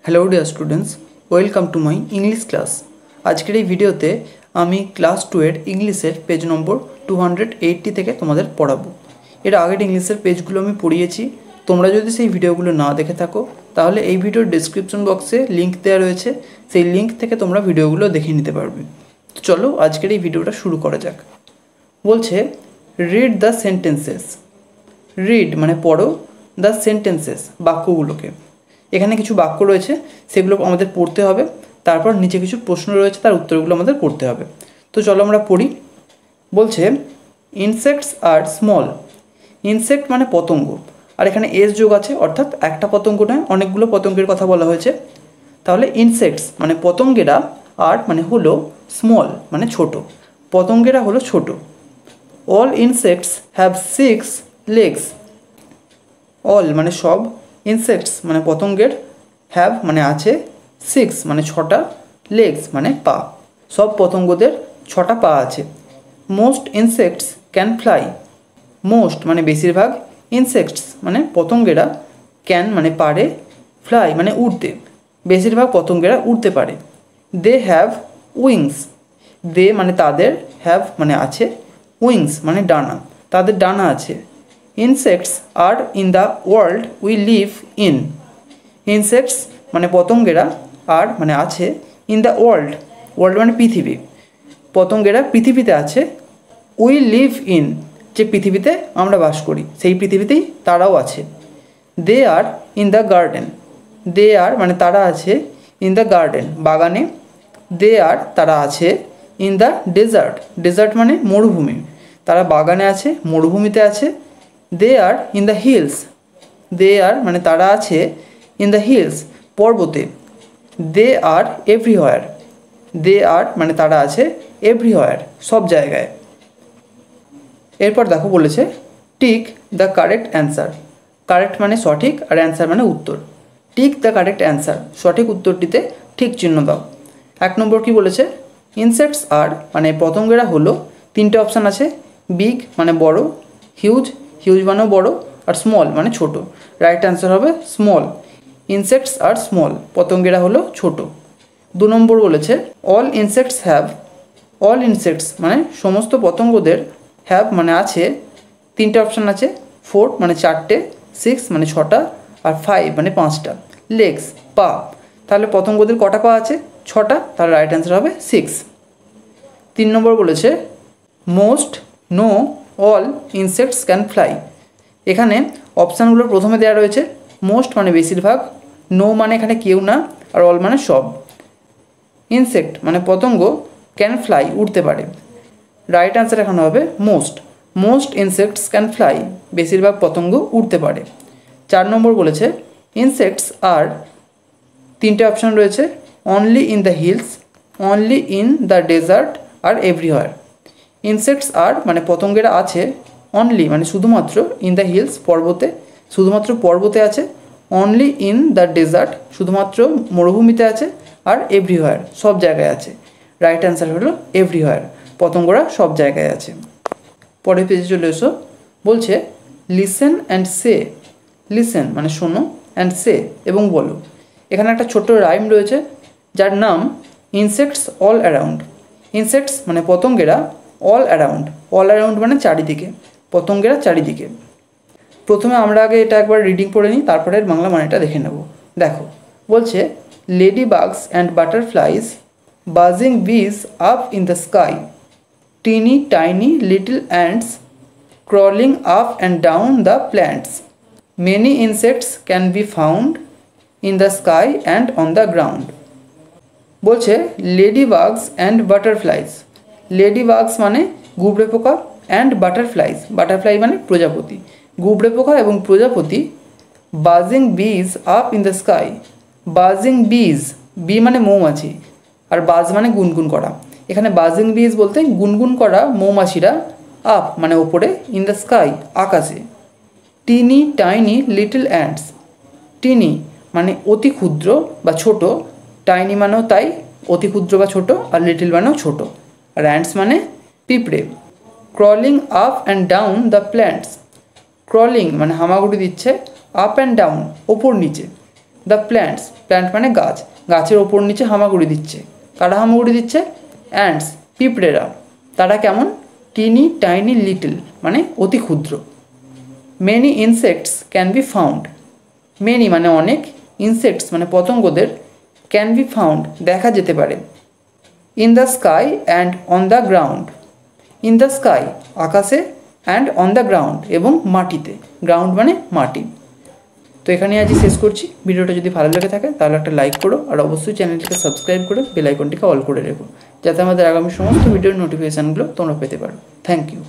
Hello dear students, welcome to my English class. আজকের এই ভিডিওতে আমি ক্লাস 2 এর ইংলিশের পেজ নম্বর 280 থেকে তোমাদের পড়াবো। এর আগের ইংলিশের পেজগুলো আমি পড়িয়েছি। তোমরা যদি সেই ভিডিওগুলো না দেখে থাকো তাহলে এই ভিডিওর ডেসক্রিপশন বক্সে লিঙ্ক দেওয়া রয়েছে, সেই লিঙ্ক থেকে তোমরা ভিডিওগুলো দেখে নিতে পারবে। তো চলো আজকের এই ভিডিওটা শুরু করা যাক। বলছে রিড দ্য সেন্টেন্সেস। রিড মানে পড়ো, দ্য সেন্টেন্সেস বাক্যগুলোকে। এখানে কিছু বাক্য রয়েছে, সেগুলো আমাদের পড়তে হবে। তারপর নিচে কিছু প্রশ্ন রয়েছে, তার উত্তরগুলো আমাদের করতে হবে। তো চলো আমরা পড়ি। বলছে ইনসেক্টস আর স্মল। ইনসেক্ট মানে পতঙ্গ, আর এখানে এস যোগ আছে, অর্থাৎ একটা পতঙ্গ নয়, অনেকগুলো পতঙ্গের কথা বলা হয়েছে। তাহলে ইনসেক্টস মানে পতঙ্গেরা, আর মানে হলো স্মল মানে ছোট, পতঙ্গেরা হলো ছোট। All insects have 6 legs। All মানে সব, ইনসেক্টস মানে পতঙ্গের, হ্যাভ মানে আছে, 6 মানে 6টা, লেগস মানে পা। সব পতঙ্গদের 6টা পা আছে। Most insects can fly. Most মানে বেশিরভাগ, ইনসেক্টস মানে পতঙ্গেরা, ক্যান মানে পারে, ফ্লাই মানে উড়তে, বেশিরভাগ পতঙ্গেরা উড়তে পারে। They have wings. দে মানে তাদের, হ্যাভ মানে আছে, উইংস মানে ডানা, তাদের ডানা আছে। Insects R in the world we live in. Insects মানে পতঙ্গেরা, আর মানে আছে, ইন দ্য ওয়ার্ল্ড, ওয়ার্ল্ড মানে পৃথিবী, পতঙ্গেরা পৃথিবীতে আছে। উই লিভ ইন যে পৃথিবীতে আমরা বাস করি সেই পৃথিবীতেই তারাও আছে। দে আর ইন দ্য গার্ডেন। দে আর মানে তারা আছে, ইন দ্য গার্ডেন বাগানে। দে আর তারা আছে, ইন দ্য ডেজার্ট। ডেজার্ট মানে মরুভূমি, তারা বাগানে আছে, মরুভূমিতে আছে। দে আর ইন দ্য হিলস। দে আর মানে তারা আছে, ইন দ্য হিলস পর্বতে। দে আর এভরিহোয়ার। দে আর মানে তারা আছে, এভরিহোয়ার সব জায়গায়। এরপর দেখো বলেছে tick the correct answer. Correct মানে সঠিক, আর অ্যান্সার মানে উত্তর। টিক দ্য কারেক্ট অ্যান্সার, সঠিক উত্তরটিতে ঠিক চিহ্ন দাও। 1 নম্বর কি বলেছে, ইনসেক্টস আর মানে পতঙ্গেরা হলো, 3টে অপশান আছে, বিগ মানে বড়, হিউজ, হিউজ মানেও বড়, আর স্মল মানে ছোট। রাইট অ্যান্সার হবে স্মল। ইনসেক্টস আর স্মল, পতঙ্গেরা হলো ছোট। 2 নম্বর বলেছে all insects have. All insects মানে সমস্ত পতঙ্গদের, হ্যাভ মানে আছে, 3টে অপশান আছে, 4 মানে 4টে, 6 মানে 6টা, আর 5 মানে 5টা, লেগস পা। তাহলে পতঙ্গদের কটা পা আছে? 6টা, তাহলে রাইট অ্যান্সার হবে 6। 3 নম্বর বলেছে most, no, all insects can fly. এখানে অপশানগুলোর প্রথমে দেওয়া রয়েছে মোস্ট মানে বেশিরভাগ, নো মানে এখানে কেউ না, আর অল মানে সব। ইনসেক্ট মানে পতঙ্গ, ক্যান ফ্লাই উড়তে পারে। রাইট অ্যান্সার এখানে হবে most. Most insects can fly, বেশিরভাগ পতঙ্গ উড়তে পারে। 4 নম্বর বলেছে ইনসেক্টস আর, 3টে অপশান রয়েছে, only in the hills, only in the desert, আর এভরিহোয়ার। ইনসেক্টস আর মানে পতঙ্গেরা আছে, অনলি মানে শুধুমাত্র, ইন দ্য হিলস পর্বতে, শুধুমাত্র পর্বতে আছে, অনলি ইন দ্য ডেজার্ট শুধুমাত্র মরুভূমিতে আছে, আর এভরিহোয়ার সব জায়গায় আছে। রাইট অ্যান্সার হলো এভরিহোয়ার, পতঙ্গরা সব জায়গায় আছে। পরের পেজে চলে এসো। বলছে লিসেন অ্যান্ড সে। লিসেন মানে শোনো, অ্যান্ড সে এবং বলো। এখানে একটা ছোট্ট রাইম রয়েছে যার নাম ইনসেক্টস অল অ্যারাউন্ড। ইনসেক্টস মানে পতঙ্গেরা, অল অ্যারাউন্ড, অল অ্যারাউন্ড মানে চারিদিকে, পতঙ্গেরা চারিদিকে। প্রথমে আমরা আগে এটা একবার রিডিং পড়ে নিই, তারপরে বাংলা মানেটা দেখে নেব। দেখো বলছে lady bugs and butterflies, buzzing bees up in the sky, teeny tiny little ants crawling up and down the plants, many insects can be found in the sky and on the ground. বলছে lady bugs and butterflies. Lady bugs মানে গুবরে পোকা, and butterflies, butterfly মানে প্রজাপতি, গুবরে পোকা এবং প্রজাপতি। বাজিং bees up in the sky. বাজিং বিজ, বি মানে মৌমাছি, আর বাজ মানে গুনগুন করা। এখানে বাজিং বিজ বলতে গুনগুন করা মৌমাছিরা, আপ মানে ওপরে, ইন দ্য স্কাই আকাশে। টিনি টাইনি লিটল অ্যান্টস। টিনি মানে অতি ক্ষুদ্র বা ছোট, টাইনি মানেও তাই, অতি ক্ষুদ্র বা ছোট, আর লিটল মানেও ছোট, আর অ্যান্টস মানে পিঁপড়ে। Crawling up and down the plants. Crawling মানে হামাগুড়ি দিচ্ছে, আপ অ্যান্ড ডাউন ওপর নিচে, দ্য প্ল্যান্টস, প্ল্যান্ট মানে গাছ, গাছের ওপর নিচে হামাগুড়ি দিচ্ছে। কারা হামাগুড়ি দিচ্ছে? অ্যান্টস, পিঁপড়েরা। তারা কেমন? টিনি টাইনি লিটল মানে অতি ক্ষুদ্র। Many insects can be found, many মানে অনেক, ইনসেক্টস মানে পতঙ্গদের, ক্যান বি ফাউন্ড দেখা যেতে পারে। In the sky and on the ground, in the sky আকাশে, অ্যান্ড অন দ্য গ্রাউন্ড এবং মাটিতে, গ্রাউন্ড মানে মাটি। তো এখানে আজই শেষ করছি। ভিডিওটা যদি ভালো লেগে থাকে তাহলে একটা লাইক করো, আর অবশ্যই চ্যানেলটিকে সাবস্ক্রাইব করে বেল আইকনটিকে অল করে রেখো, যাতে আমাদের আগামী সমস্ত ভিডিওর নোটিফিকেশানগুলো তোমরা পেতে পারো। Thank you.